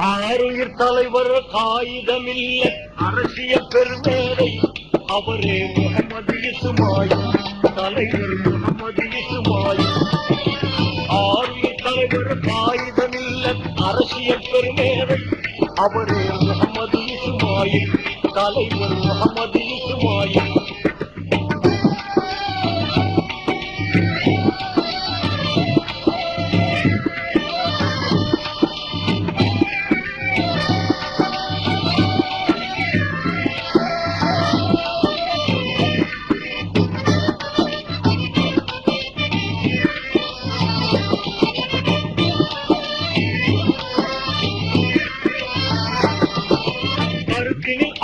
ஆறுயிர் தலைவர் காகிதமில்ல அரசியல் பெருமேடை அவரே முகமது இஸ்மாயில் தலைவர் முகமது இஸ்மாயில். ஆறுயிர் தலைவர் காகிதமில்ல அரசியல் பெருமேடை அவரே முகமது இஸ்மாயில் தலைவர் முகமது இஸ்மாயில்.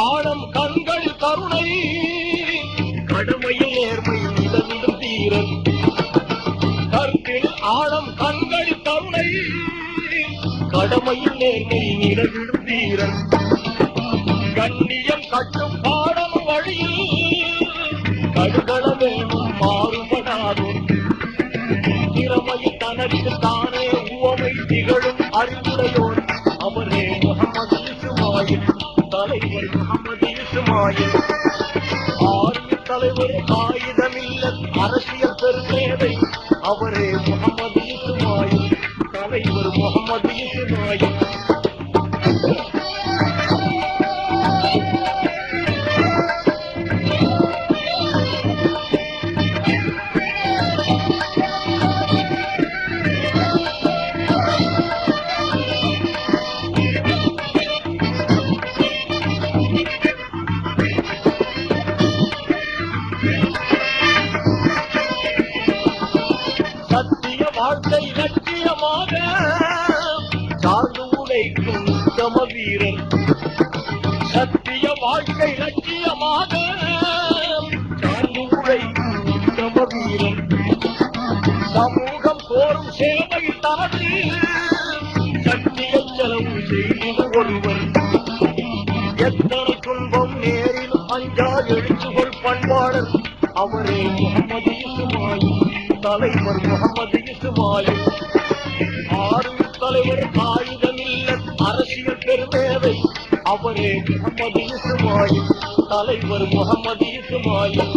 ஆழம் கண்கள் கருணை கடமையில் நேர்மை நிலவிடும் தீரன். கற்கில் ஆழம் கண்கள் கருணை கடமையில் நேர்மை நிலவிடும் தீரன். கண்ணியம் கட்டும் பாடம் வழியில் கடுகள வேணும் மாறுபடாதோ. திறமையில் தனக்கு தானே உவமை திகழும் அறிவுடையோர் அவரே முகமது இஸ்மாயில் தலைவர் முகமது இஸ்மாயில். ஆறுயிர் தலைவர் காகிதமில்ல அரசியல் பெருமேடை அவரே முகமது இஸ்மாயில் தலைவர் முகமது இஸ்மாயில். சத்திய வாழ்க்கை லட்சியமாக சார்ந்து உழைக்கும் உத்தம வீரர். சத்திய வாழ்க்கை லட்சியமாக சார்ந்து உழைக்கும் உத்தம வீரர். சமூகம் கோரும் சேவை தனது சத்திய செலவு செய்து ஒருவர். எத்தனை துன்பம் நேரிலும் அஞ்சா எழுத்துகள் பண்பாளர் அவரே முகமது இஸ்மாயில் தலைவர் முகமது இஸ்மாயில். ஆறுயிர் தலைவர் காகிதமில்ல அரசியல் பெருமேடை அவரே முகமது இஸ்மாயில் தலைவர் முகமது இஸ்மாயில்.